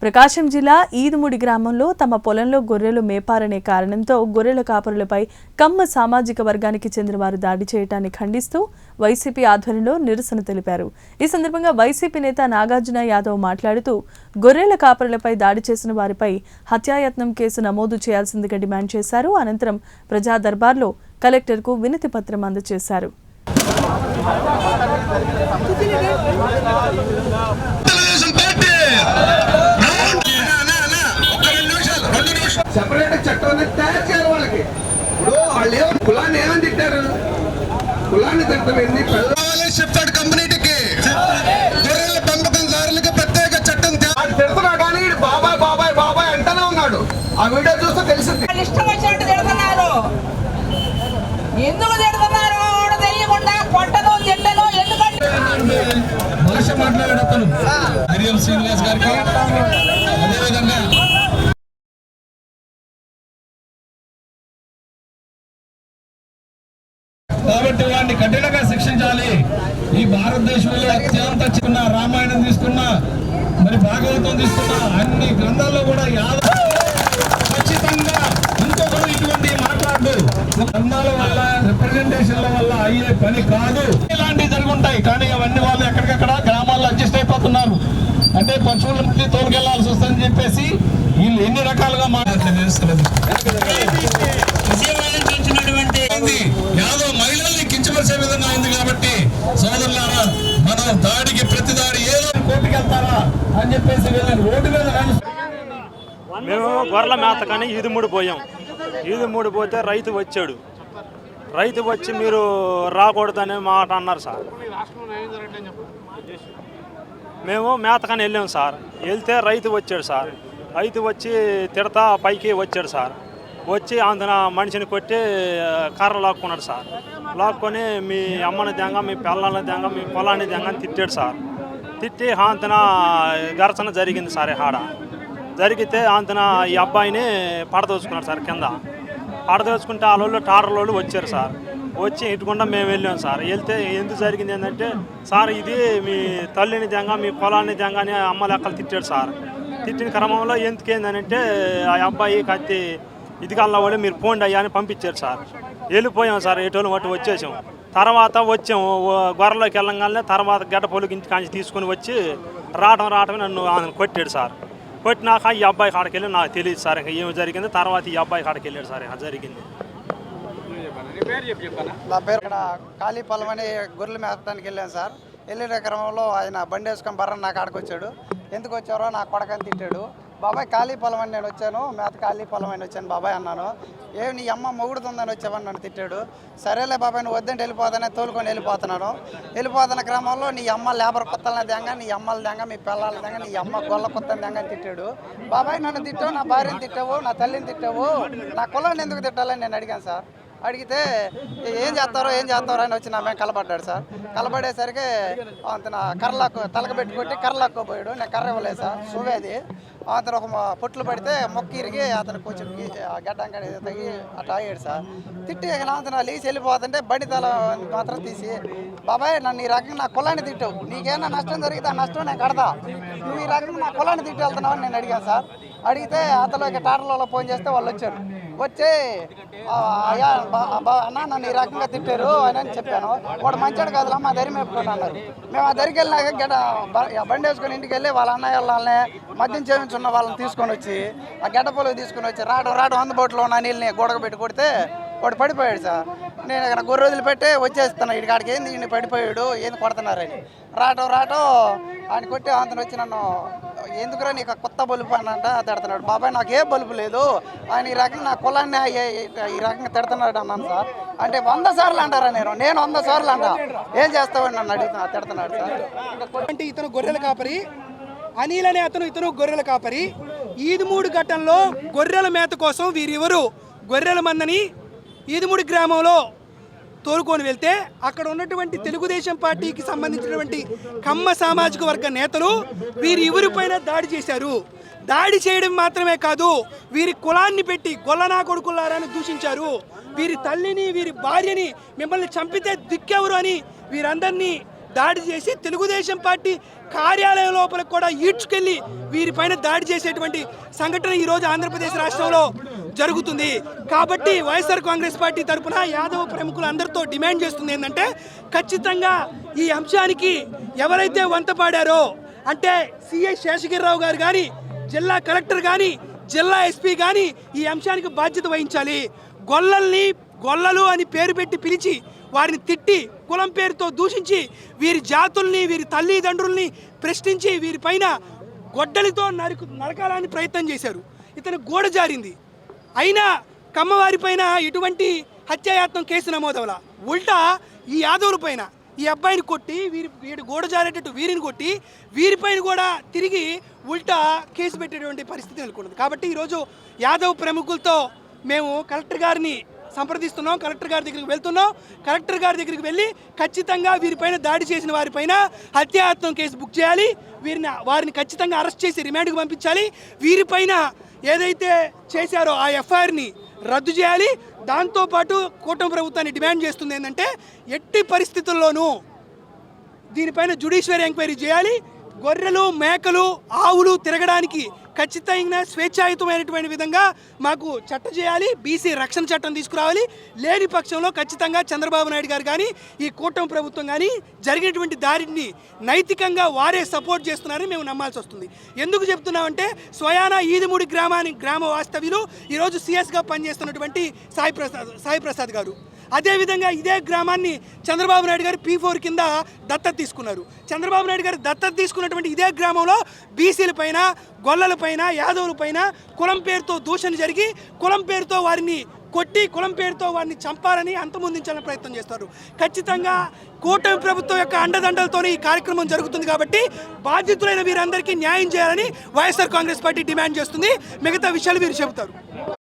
ప్రకాశం జిల్లా ఈదుముడి గ్రామంలో తమ పొలంలో గొర్రెలు మేపారనే కారణంతో గొర్రెల కాపరులపై కమ్మ సామాజిక వర్గానికి చెందిన వారు దాడి చేయడాన్ని ఖండిస్తూ వైసీపీ ఆధ్వర్యంలో నిరసన తెలిపారు. ఈ సందర్భంగా వైసీపీ నేత నాగార్జున యాదవ్ మాట్లాడుతూ గొర్రెల కాపరులపై దాడి చేసిన వారిపై హత్యాయత్నం కేసు నమోదు చేయాల్సిందిగా డిమాండ్ చేశారు. అనంతరం ప్రజా దర్బార్లో కలెక్టర్కు వినతి పత్రం అందజేశారు. సెపరేట్ చట్టం తయారు చేయాలి వాళ్ళకి. ఇప్పుడు వాళ్ళు కులాన్ని ఏమని తిట్టారు? కులాన్ని తిట్టమైంది చెప్తాడు కమ్యూనిటీకి గొర్రెల పెంపకందారులకి ప్రత్యేక చట్టం తిడుతున్నా కానీ బాబాయ్ బాబాయ్ బాబాయ్ అంటూనే ఉన్నాడు. ఆ వీడియో చూస్తే తెలిసింది. ఇష్టం వచ్చినట్టు తిడుతున్నారు. ఎందుకు తిడుతున్నారు తెలియకుండా కొట్టను తిట్టను ఎందుకంటే భాష మాట్లాడేటప్పుడు హరియం శ్రీనివాస్ గారికి అదేవిధంగా కాబట్టి వాడిని కఠినంగా శిక్షించాలి. ఈ భారతదేశంలో అత్యంత చిన్న రామాయణం తీసుకున్నా మరి భాగవతం తీసుకున్నా అన్ని గ్రంథాల్లో కూడా ఖచ్చితంగా ఇంకొకరు ఇటువంటి మాట్లాడు గ్రంథాల వల్ల రిప్రజెంటేషన్ల వల్ల అయ్యే పని కాదు. ఇలాంటివి జరుగుంటాయి కానీ అవన్నీ వాళ్ళు ఎక్కడికక్కడ గ్రామాల్లో అడ్జస్ట్ అయిపోతున్నారు. అంటే పశువుల మధ్య తోలుకెళ్లాల్సి వస్తుందని చెప్పేసి వీళ్ళు ఎన్ని రకాలుగా మాట్లాడుతున్నారు. యాదవ్ మహిళల్ని కించపరిచే విధంగా ఉంది కాబట్టి సోదరులారా మనం దాడికి ప్రతి దాడి ఏదో కోర్టుకి వెళ్తారా అని చెప్పేసి రోడ్డు మీద మేము గొర్రెల మేత కానీ ఈదుముడి పోయాం. ఈదుముడి పోతే రైతు వచ్చాడు. రైతు వచ్చి మీరు రాకూడదనే మాట అన్నారు సార్. మేము మేతకని వెళ్ళాం సార్. వెళ్తే రైతు వచ్చాడు సార్. రైతు వచ్చి తిడతా పైకి వచ్చాడు సార్. వచ్చి అందున మనిషిని కొట్టి కర్ర లాక్కున్నాడు సార్. లాక్కొని మీ అమ్మని దెంగ మీ పిల్లల దెంగ మీ పొలాన్ని దెంగ అని తిట్టాడు సార్. తిట్టి అంతన ఘర్షణ జరిగింది సార్. ఆడ జరిగితే అంతన ఈ అబ్బాయిని పడదోచుకున్నాడు సార్. కింద పడదోచుకుంటే వాళ్ళు టార్లోళ్ళు వచ్చారు సార్. వచ్చి ఇటుకుండా మేము వెళ్ళాం సార్. వెళ్తే ఎందుకు జరిగింది ఏంటంటే సార్ ఇది మీ తల్లిని దెంగ మీ పొలాన్ని దెంగ అని అమ్మ లెక్కలు తిట్టాడు సార్. తిట్టిన క్రమంలో ఎందుకేందనంటే ఆ అబ్బాయి కత్తి ఇదికల్లా వాళ్ళు మీరు పోండి అయ్యా అని పంపించారు సార్. వెళ్ళిపోయాం సార్. ఎటోళ్ళు మట్టు వచ్చేసాం. తర్వాత వచ్చాము గొర్రెలోకి వెళ్ళంగానే తర్వాత గడ్డ పొలికి ఇంటి కాంచి తీసుకుని వచ్చి రావటమే నన్ను కొట్టాడు సార్. కొట్టినాక ఈ అబ్బాయి కాడికి వెళ్ళి నాకు తెలియదు సార్ ఇంకా ఏమి జరిగింది. తర్వాత ఈ అబ్బాయి కాడికి వెళ్ళాడు సార్. అది జరిగింది. నా పేరు ఇక్కడ ఖాళీ పొలం అని గొర్రెలు మేపడానికి వెళ్ళాను సార్. వెళ్ళిన క్రమంలో ఆయన బండి వేసుకొని బర్ర నా కాడికి వచ్చాడు. ఎందుకు వచ్చారో నా కొడకని తిట్టాడు. బాబాయ్ ఖాళీ పొలం అని నేను వచ్చాను, మేత ఖాళీ పొలం అని వచ్చాను బాబాయ్ అన్నాను. ఏమి నీ అమ్మ మొగుడుతుందని వచ్చావని నన్ను తిట్టాడు. సరేలే బాబాయ్ నువ్వు వద్దంటే వెళ్ళిపోతానే తోలుకొని వెళ్ళిపోతున్నాను. వెళ్ళిపోతున్న క్రమంలో నీ అమ్మ లేబర్ కొత్తల దెంగ నీ అమ్మల దెంగ మీ పిల్లల దెంగ నీ అమ్మ గొల్ల కొత్త దెంగ అని తిట్టాడు. బాబాయ్ నన్ను తిట్టావు, నా భార్యను తిట్టావు, నా తల్లిని తిట్టావు, నా కులాన్ని ఎందుకు తిట్టాలని నేను అడిగాను సార్. అడిగితే ఏం చేస్తారో అని వచ్చి నా మేము కలబడ్డాడు సార్. కలబడేసరికి అతను కర్రలాక్కు తలకబెట్టుకొట్టి కర్రలాక్కోపోయాడు. నేను కర్ర ఇవ్వలేదు సార్. సువేది అతను ఒక పొట్లు పడితే మొక్క ఇరిగి అతను కొంచెం గడ్డం తగి అట్లా అయ్యాడు సార్. తిట్టి అతను లేచి వెళ్ళిపోతుంటే బండి తల మాత్రం తీసి బాబాయ్ నన్ను ఈ రకంగా నా కులాన్ని తిట్టావు, నీకేమైనా నష్టం జరిగితే ఆ నష్టం నేను కడతా, నువ్వు ఈ రకంగా నా కులాన్ని తిట్టి వెళ్తున్నావు అని నేను అడిగాను సార్. అడిగితే అతను టాటర్లలో ఫోన్ చేస్తే వాళ్ళు వచ్చారు. వచ్చి అయ్యా అన్న నన్ను ఈ రకంగా తిట్టారు అని చెప్పాను. వాడు మంచాడు కాదులా మా దరి మేపుకొని అన్నారు. మేము ఆ దరికి వెళ్ళినాక బండి వేసుకొని ఇంటికి వెళ్ళి వాళ్ళ అన్నయ్య వాళ్ళని మద్యం చేయించున్న వాళ్ళని తీసుకొని వచ్చి ఆ గడ్డ పొలం తీసుకొని వచ్చి రావడం అందుబాటులో ఉన్న నీళ్ళని గోడకు పెట్టి కొడితే వాడు పడిపోయాడు సార్. నేను ఇక్కడ గొర్రె వదిలిపెట్టి వచ్చేస్తాను. ఇక్కడికి ఏంది ఈయన పడిపోయాడు ఏంది కొడుతున్నారని రావటం ఆయన కొట్టి అంతను వచ్చి నన్ను ఎందుకురా నీకు కొత్త బలుపు అనంట తిడుతున్నాడు. బాబాయ్ నాకు ఏ బలుపు లేదు, ఆయన ఈ రకంగా నా కులాన్ని ఈ రకంగా తిడుతున్నాడు అన్నాను సార్. అంటే 100 సార్లు అంటారా నేను 100 సార్లు అంటా ఏం చేస్తావని నన్ను అడుగుతున్నా తిడుతున్నాడు సార్. అంటే ఇతను గొర్రెల కాపరి, అనిల్ అనే ఇతను గొర్రెల కాపరి. ఈదుమూడి ఘట్టంలో గొర్రెల మేత కోసం వీరివరు గొర్రెల మందని ఈదుమూడి గ్రామంలో తోలుకొని వెళ్తే అక్కడ ఉన్నటువంటి తెలుగుదేశం పార్టీకి సంబంధించినటువంటి కమ్మ సామాజిక వర్గ నేతలు వీరి ఎవరిపైన దాడి చేశారు. దాడి చేయడం మాత్రమే కాదు వీరి కులాన్ని పెట్టి గొల్లనా కొడుకులారని దూషించారు. వీరి తల్లిని వీరి భార్యని మిమ్మల్ని చంపితే దిక్కెవరు అని వీరందరినీ దాడి చేసి తెలుగుదేశం పార్టీ కార్యాలయం లోపలికి కూడా ఈడ్చుకెళ్ళి వీరిపైన దాడి చేసేటువంటి సంఘటన ఈరోజు ఆంధ్రప్రదేశ్ రాష్ట్రంలో జరుగుతుంది. కాబట్టి వైఎస్ఆర్ కాంగ్రెస్ పార్టీ తరఫున యాదవ ప్రముఖులు అందరితో డిమాండ్ చేస్తుంది ఏంటంటే, ఖచ్చితంగా ఈ అంశానికి ఎవరైతే వంతపాడారో అంటే సిఐ శేషగిరిరావు గారు కానీ, జిల్లా కలెక్టర్ కానీ, జిల్లా ఎస్పీ కానీ ఈ అంశానికి బాధ్యత వహించాలి. గొల్లలు అని పేరు పెట్టి పిలిచి వారిని తిట్టి కులం పేరుతో దూషించి వీరి జాతుల్ని, వీరి తల్లిదండ్రుల్ని ప్రశ్నించి వీరిపైన గొడ్డలితో నరకాలని ప్రయత్నం చేశారు. ఇతను గోడ జారింది. అయినా కమ్మవారిపైన ఇటువంటి హత్యాయత్నం కేసు నమోదవల. ఉల్టా ఈ యాదవుల పైన ఈ అబ్బాయిని కొట్టి వీడు గోడ జారేటట్టు వీరిని కొట్టి వీరిపైన కూడా తిరిగి ఉల్టా కేసు పెట్టేటువంటి పరిస్థితి నెలకొన్నది. కాబట్టి ఈరోజు యాదవ్ ప్రముఖులతో మేము కలెక్టర్ గారిని సంప్రదిస్తున్నాం, కలెక్టర్ గారి దగ్గరికి వెళ్తున్నాం. కలెక్టర్ గారి దగ్గరికి వెళ్ళి ఖచ్చితంగా వీరిపైన దాడి చేసిన వారిపైన హత్యాయత్నం కేసు బుక్ చేయాలి. వారిని ఖచ్చితంగా అరెస్ట్ చేసి రిమాండ్కి పంపించాలి. వీరిపైన ఏదైతే చేశారో ఆ ఎఫ్ఐఆర్ని రద్దు చేయాలి. దాంతోపాటు కూటమి ప్రభుత్వాన్ని డిమాండ్ చేస్తుంది ఏంటంటే, ఎట్టి పరిస్థితుల్లోనూ దీనిపైన జ్యుడిషియరీ ఎంక్వైరీ చేయాలి. గొర్రెలు, మేకలు, ఆవులు తిరగడానికి ఖచ్చితంగా స్వేచ్ఛాయుతమైనటువంటి విధంగా మాకు చట్టం చేయాలి. బీసీ రక్షణ చట్టం తీసుకురావాలి. లేని పక్షంలో ఖచ్చితంగా చంద్రబాబు నాయుడు గారు కానీ, ఈ కూటమి ప్రభుత్వం కానీ జరిగినటువంటి దారిని నైతికంగా వారే సపోర్ట్ చేస్తున్నారని మేము నమ్మాల్సి వస్తుంది. ఎందుకు చెప్తున్నామంటే, స్వయానా ఈదుమూడి గ్రామ వాస్తవ్యులు ఈరోజు సిఎస్గా పనిచేస్తున్నటువంటి సాయి ప్రసాద్ గారు. అదేవిధంగా ఇదే గ్రామాన్ని చంద్రబాబు నాయుడు గారు P4 కింద దత్తత తీసుకున్నారు. చంద్రబాబు నాయుడు గారు దత్తత తీసుకున్నటువంటి ఇదే గ్రామంలో బీసీల పైన, గొల్లల పైన, యాదవుల పైన కులం పేరుతో దూషణ జరిగి కులం పేరుతో వారిని కొట్టి కులం పేరుతో వారిని చంపాలని అంతమొందించాలని ప్రయత్నం చేస్తారు. ఖచ్చితంగా కూటమి ప్రభుత్వం యొక్క అండదండలతోనే ఈ కార్యక్రమం జరుగుతుంది. కాబట్టి బాధితులైన వీరందరికీ న్యాయం చేయాలని వైఎస్ఆర్ కాంగ్రెస్ పార్టీ డిమాండ్ చేస్తుంది. మిగతా విషయాలు వీరు చెబుతారు.